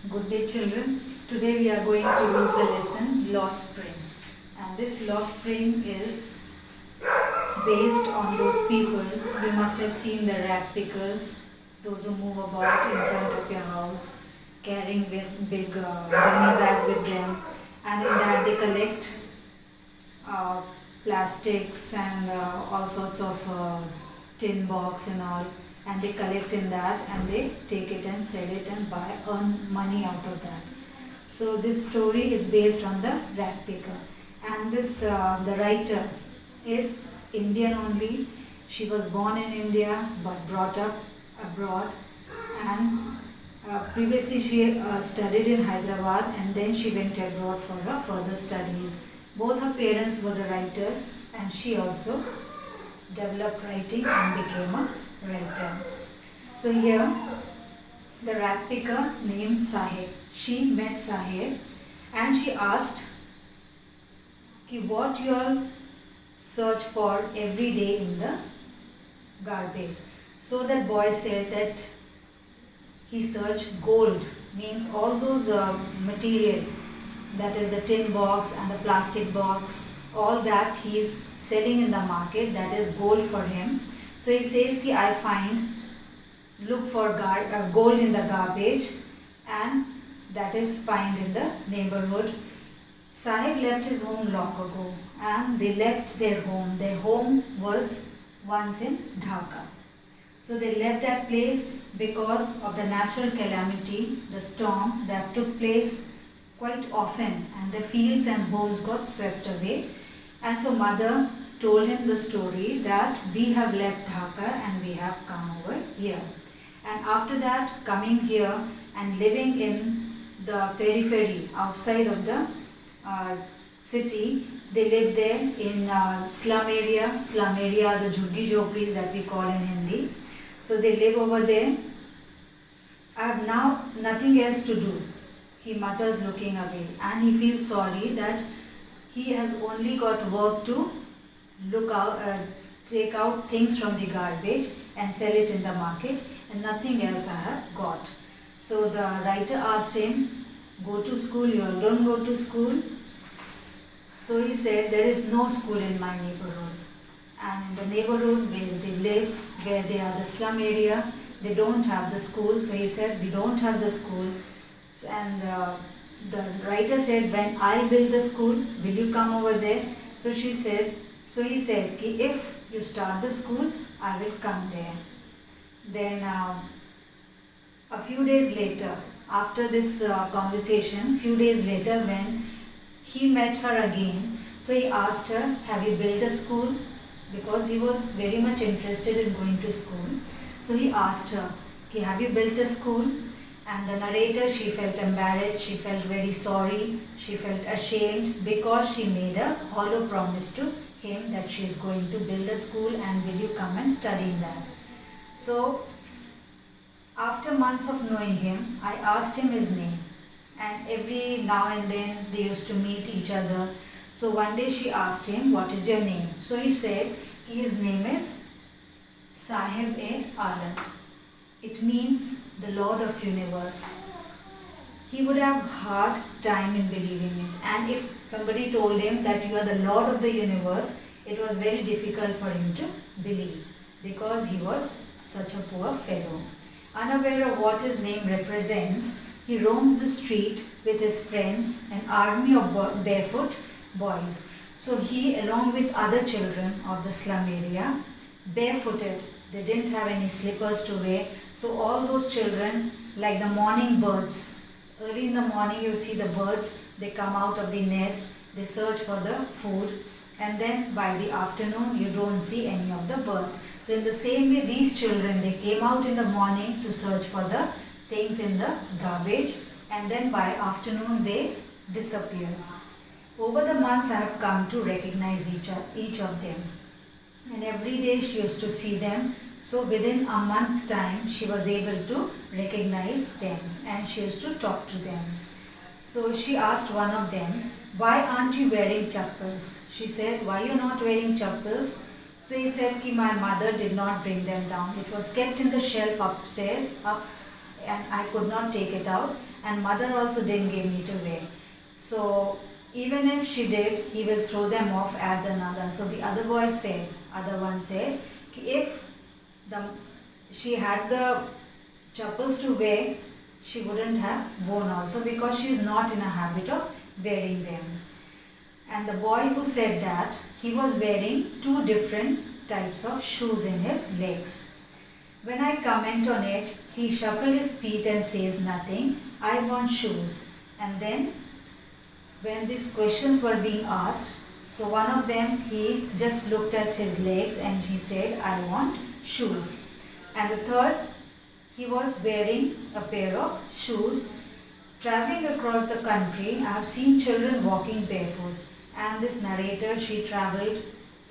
Good day, children. Today we are going to read the lesson Lost Spring. And this Lost Spring is based on those people. You must have seen the rag pickers, those who move about in front of your house, carrying big gunny bag with them. And in that they collect uh, plastics and all sorts of tin box and all, and they collect in that and they take it and sell it and earn money out of that. So this story is based on the rag picker, and this the writer is Indian only. She was born in India but brought up abroad, and previously she studied in Hyderabad and then she went abroad for her further studies. Both her parents were the writers, and she also developed writing and became a writer. So here, the rag picker named Sahib, she met Sahib and she asked ki what you all search for every day in the garbage. So that boy said that he searched gold, means all those material, that is the tin box and the plastic box, all that he is selling in the market, that is gold for him. So he says ki I look for gold in the garbage, and that is found in the neighborhood. Sahib left his home long ago and they left their home. Their home was once in Dhaka. So they left that place because of the natural calamity, the storm that took place quite often, and the fields and homes got swept away. And so mother told him the story that we have left Dhaka and we have come over here. And after that, coming here and living in the periphery outside of the city, they lived there in slum area, the jhuggi jhopris that we call in Hindi. So they live over there. I have now nothing else to do, he mutters looking away, and he feels sorry that he has only got work to take out things from the garbage and sell it in the market, and nothing else I have got. So the writer asked him, go to school, you all don't go to school? So he said, there is no school in my neighborhood. And in the neighborhood where they live, where they are the slum area, they don't have the school. So he said, we don't have the school. And the writer said, when I build the school, will you come over there? So he said, ki if you start the school, I will come there. Then a few days later, after this conversation, few days later when he met her again, so he asked her, have you built a school? Because he was very much interested in going to school. So he asked her, ki have you built a school? And the narrator, she felt embarrassed, she felt very sorry, she felt ashamed because she made a hollow promise to him that she is going to build a school and will you come and study in that. So after months of knowing him, I asked him his name, and every now and then they used to meet each other. So one day she asked him, what is your name? So he said his name is Sahib-e-Alam. It means the Lord of Universe. He would have hard time in believing it, and if somebody told him that you are the Lord of the Universe, it was very difficult for him to believe because he was such a poor fellow. Unaware of what his name represents, he roams the street with his friends, an army of barefoot boys. So he, along with other children of the slum area, barefooted. They didn't have any slippers to wear. So all those children, like the morning birds, early in the morning you see the birds, they come out of the nest, they search for the food, and then by the afternoon you don't see any of the birds. So in the same way, these children, they came out in the morning to search for the things in the garbage, and then by afternoon they disappear. Over the months I have come to recognize each of them, and every day she used to see them. So within a month time she was able to recognize them and she used to talk to them. So she asked one of them, why aren't you wearing chappals? She said, why you not wearing chappals? So he said, ki my mother did not bring them down. It was kept in the shelf upstairs, up and I could not take it out, and mother also didn't give me to wear. So even if she did, he will throw them off, adds another. So the other one said, if she had the chappals to wear, she wouldn't have worn also, because she is not in a habit of wearing them. And the boy who said that, he was wearing two different types of shoes in his legs. When I comment on it, he shuffles his feet and says nothing. I want shoes. And then when these questions were being asked, so one of them, he just looked at his legs and he said, I want shoes. And the third, he was wearing a pair of shoes. Traveling across the country, I have seen children walking barefoot. And this narrator, she traveled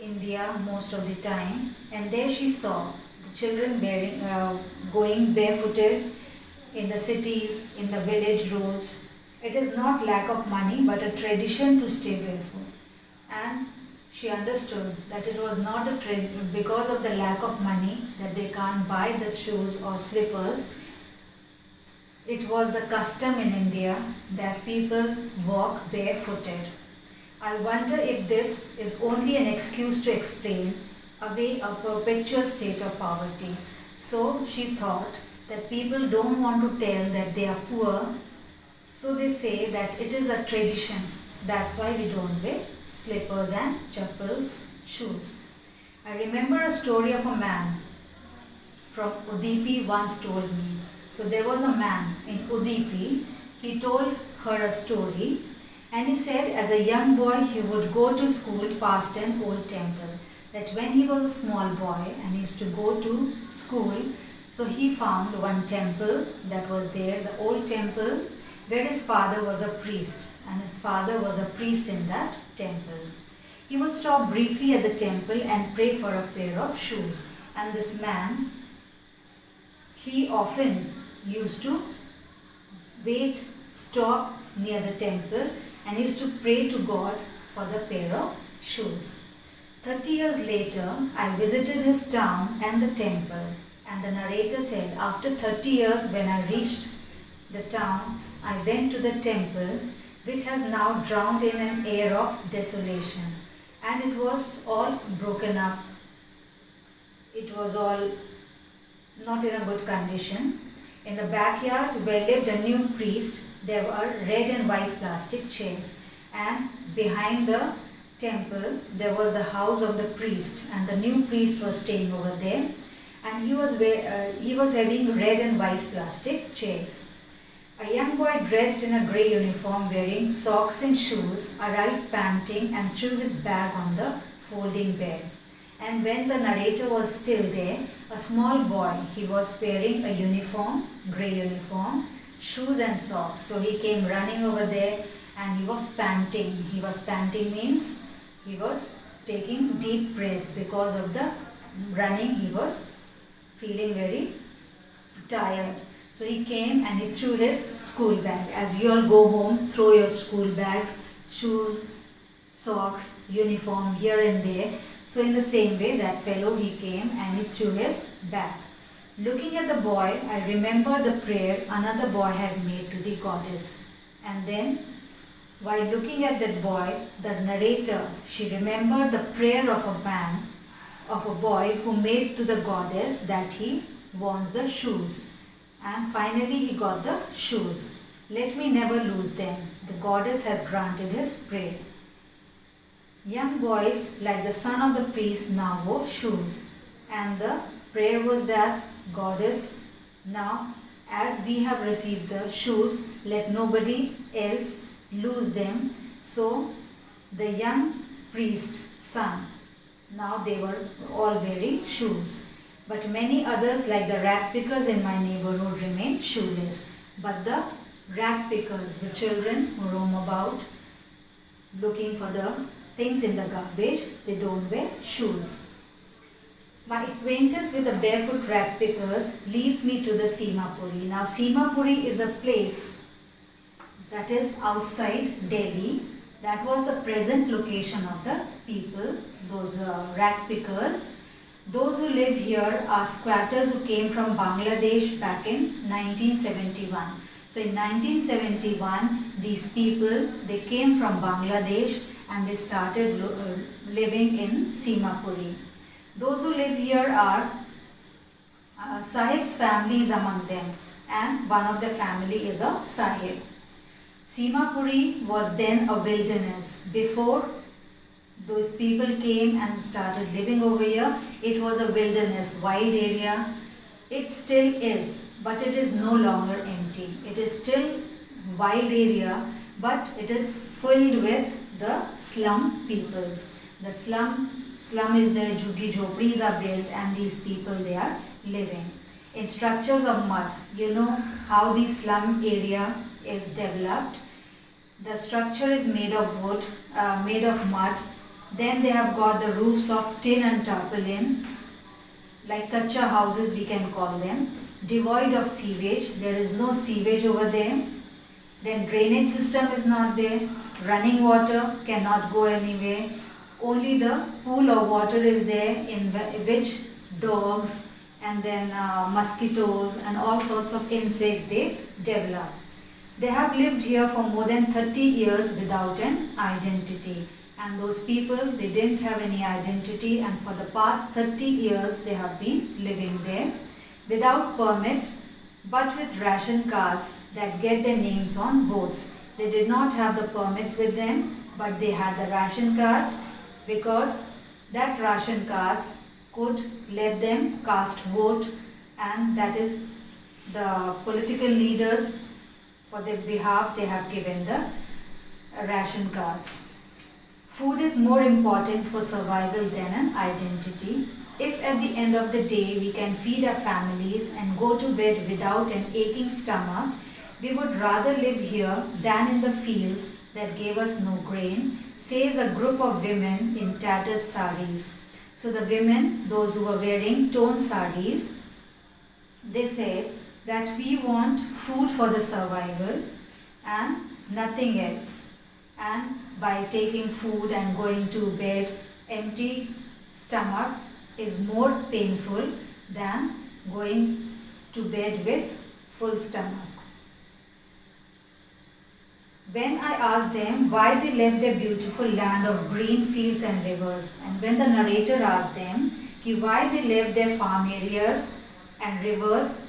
India most of the time, and there she saw the children going barefooted in the cities, in the village roads. It is not lack of money, but a tradition to stay barefoot. And she understood that it was not a trend because of the lack of money that they can't buy the shoes or slippers. It was the custom in India that people walk barefooted. I wonder if this is only an excuse to explain away a perpetual state of poverty. So she thought that people don't want to tell that they are poor, so they say that it is a tradition. That's why we don't wear slippers and chappals, shoes. I remember a story of a man from Udupi once told me. So there was a man in Udupi, he told her a story. And he said as a young boy he would go to school past an old temple. That when he was a small boy and he used to go to school, so he found one temple that was there, the old temple, where his father was a priest. And his father was a priest in that temple. He would stop briefly at the temple and pray for a pair of shoes. And this man, he often used to stop near the temple and used to pray to God for the pair of shoes. 30 years later, I visited his town and the temple, and the narrator said, after 30 years when I reached the town, I went to the temple, which has now drowned in an air of desolation, and it was all broken up. It was all not in a good condition. In the backyard where lived a new priest, there were red and white plastic chairs, and behind the temple there was the house of the priest, and the new priest was staying over there, and he was having red and white plastic chairs. A young boy dressed in a grey uniform, wearing socks and shoes, arrived panting and threw his bag on the folding bed. And when the narrator was still there, a small boy, he was wearing a uniform, grey uniform, shoes and socks. So he came running over there and he was panting. He was panting means he was taking deep breath because of the running. He was feeling very tired. So he came and he threw his school bag. As you all go home, throw your school bags, shoes, socks, uniform here and there. So in the same way, that fellow, he came and he threw his bag. Looking at the boy, I remembered the prayer another boy had made to the goddess. And then, while looking at that boy, the narrator, she remembered the prayer of a boy who made to the goddess that he wants the shoes. And finally he got the shoes. Let me never lose them. The goddess has granted his prayer. Young boys, like the son of the priest, now wore shoes. And the prayer was that, Goddess, now as we have received the shoes, let nobody else lose them. So the young priest's son, now they were all wearing shoes. But many others, like the rag pickers in my neighborhood, remain shoeless. But the rag pickers, the children who roam about looking for the things in the garbage, they don't wear shoes. My acquaintance with the barefoot rag pickers leads me to the Simapuri. Now Simapuri is a place that is outside Delhi. That was the present location of the people, those rag pickers. Those who live here are squatters who came from Bangladesh back in 1971. So in 1971, these people, they came from Bangladesh and they started living in Simapuri. Those who live here are Sahib's family is among them, and one of the family is of Sahib. Simapuri was then a wilderness. Before those people came and started living over here, it was a wilderness, wild area. It still is, but it is no longer empty. It is still wild area, but it is filled with the slum people. The slum is there, jhuggi jhopris are built, and these people, they are living in structures of mud. You know how the slum area is developed. The structure is made of wood, made of mud. Then they have got the roofs of tin and tarpaulin, like kacha houses we can call them, devoid of sewage. There is no sewage over there. Then drainage system is not there. Running water cannot go anywhere. Only the pool of water is there in which dogs and then mosquitoes and all sorts of insects they develop. They have lived here for more than 30 years without an identity. And those people, they didn't have any identity, and for the past 30 years they have been living there without permits but with ration cards that get their names on boards. They did not have the permits with them, but they had the ration cards, because that ration cards could let them cast vote, and that is the political leaders, for their behalf they have given the ration cards. Food is more important for survival than an identity. If at the end of the day we can feed our families and go to bed without an aching stomach, we would rather live here than in the fields that gave us no grain, says a group of women in tattered saris. So the women, those who were wearing torn saris, they said that we want food for the survival and nothing else. And by taking food and going to bed empty stomach is more painful than going to bed with full stomach. When I asked them why they left their beautiful land of green fields and rivers, and when the narrator asked them why they left their farm areas and rivers,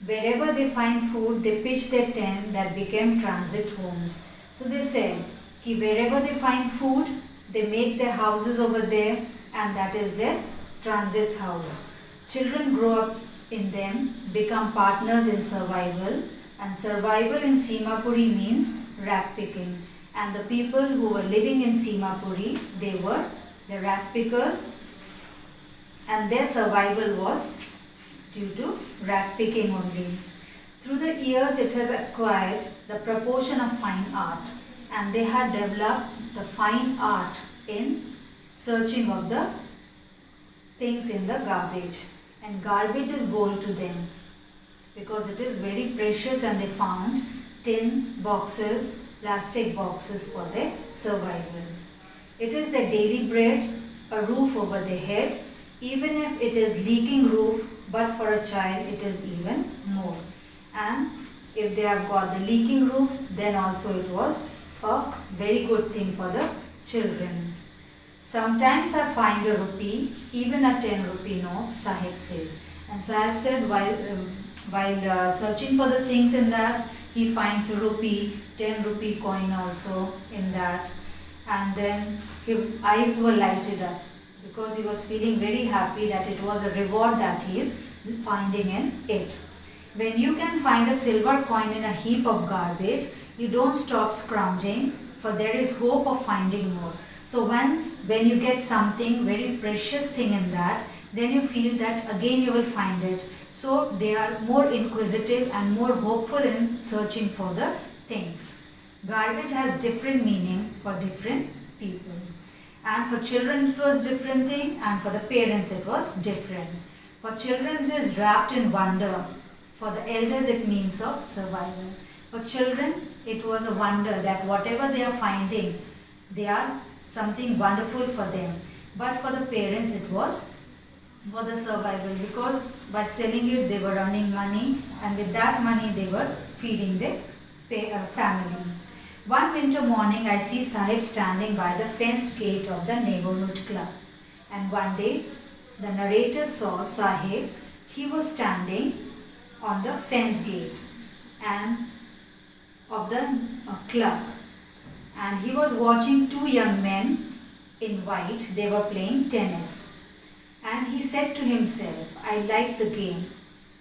wherever they find food, they pitch their tent that became transit homes. So they said, wherever they find food, they make their houses over there, and that is their transit house. Children grow up in them, become partners in survival, and survival in Simapuri means rat picking. And the people who were living in Simapuri, they were the rat pickers, and their survival was due to rat picking only. Through the years, it has acquired the proportion of fine art, and they had developed the fine art in searching of the things in the garbage. And garbage is gold to them because it is very precious, and they found tin boxes, plastic boxes for their survival. It is their daily bread, a roof over their head, even if it is leaking roof, but for a child it is even more. And if they have got the leaking roof, then also it was a very good thing for the children. Sometimes I find a rupee, even a 10 rupee note, Sahib says. And Sahib said while searching for the things in that, he finds a rupee, 10 rupee coin also in that. And then his eyes were lighted up because he was feeling very happy that it was a reward that he is finding in it. When you can find a silver coin in a heap of garbage, you don't stop scrounging, for there is hope of finding more. So when you get something, very precious thing in that, then you feel that again you will find it. So they are more inquisitive and more hopeful in searching for the things. Garbage has different meaning for different people. And for children it was different thing, and for the parents it was different. For children it is wrapped in wonder. For the elders it means of survival. For children it was a wonder that whatever they are finding, they are something wonderful for them. But for the parents it was for the survival, because by selling it they were earning money, and with that money they were feeding their family. One winter morning I see Sahib standing by the fenced gate of the neighborhood club, and one day the narrator saw Sahib. He was standing on the fence gate and of the club, and he was watching two young men in white. They were playing tennis, and he said to himself, I like the game.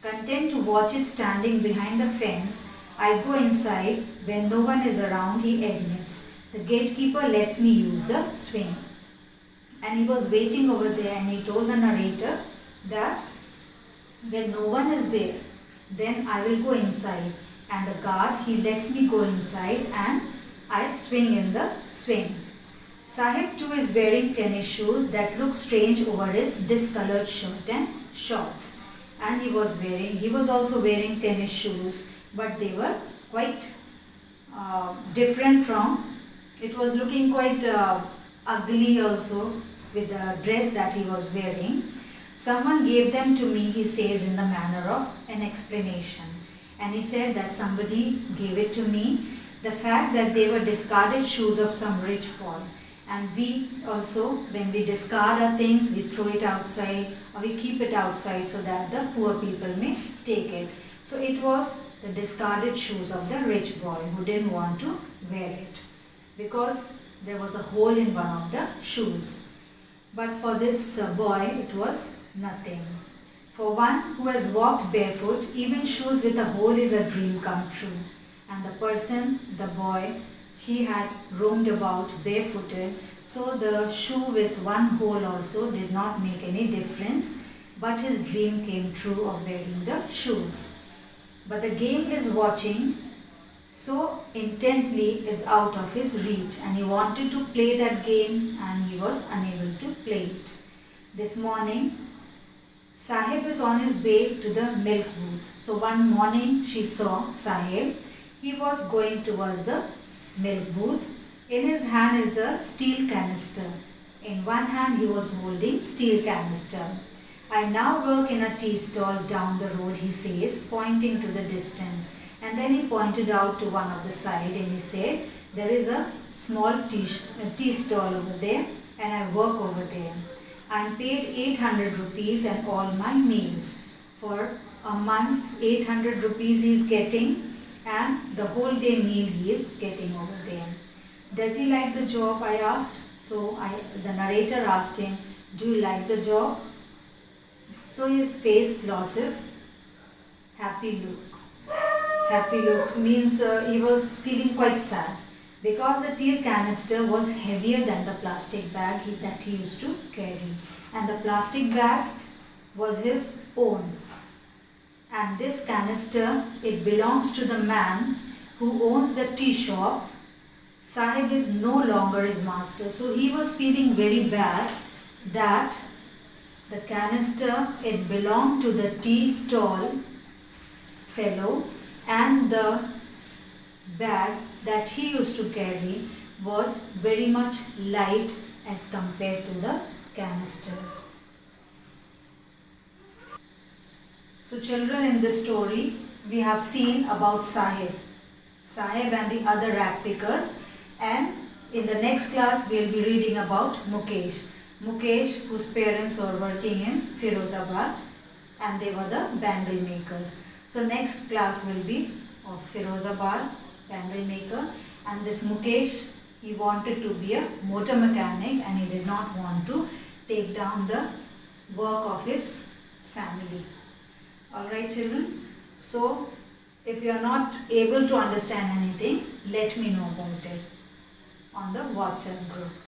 Content to watch it standing behind the fence, I go inside. When no one is around, he admits. The gatekeeper lets me use the swing. And he was waiting over there, and he told the narrator that when no one is there, then I will go inside. And the guard, he lets me go inside and I swing in the swing. Sahib too is wearing tennis shoes that look strange over his discolored shirt and shorts. And he was also wearing tennis shoes, but they were quite different from, it was looking quite ugly also with the dress that he was wearing. Someone gave them to me, he says in the manner of an explanation. And he said that somebody gave it to me. The fact that they were discarded shoes of some rich boy. And we also, when we discard our things, we throw it outside or we keep it outside so that the poor people may take it. So it was the discarded shoes of the rich boy who didn't want to wear it because there was a hole in one of the shoes. But for this boy, it was nothing. For one who has walked barefoot, even shoes with a hole is a dream come true. And the person, the boy, he had roamed about barefooted, so the shoe with one hole also did not make any difference, but his dream came true of wearing the shoes. But the game is watching so intently is out of his reach, and he wanted to play that game and he was unable to play it. This morning, Sahib is on his way to the milk booth. So one morning she saw Sahib. He was going towards the milk booth. In his hand is a steel canister. In one hand he was holding steel canister. I now work in a tea stall down the road, he says, pointing to the distance. And then he pointed out to one of the side and he said, there is a small tea stall over there and I work over there. I am paid 800 rupees and all my meals. For a month, 800 rupees he is getting, and the whole day meal he is getting over there. Does he like the job? I asked. So the narrator asked him, do you like the job? So his face loses happy look. Happy look means he was feeling quite sad because the tea canister was heavier than the plastic bag that he used to carry, and the plastic bag was his own. And this canister, it belongs to the man who owns the tea shop. Sahib is no longer his master. So he was feeling very bad that the canister, it belonged to the tea stall fellow, and the bag that he used to carry was very much light as compared to the canister. So children, in this story we have seen about Sahib and the other rat pickers, and in the next class we will be reading about Mukesh, whose parents were working in Firozabad and they were the bangle makers. So next class will be of Firozabad, bangle maker, and this Mukesh, he wanted to be a motor mechanic and he did not want to take down the work of his family. Alright children, so if you are not able to understand anything, let me know about it on the WhatsApp group.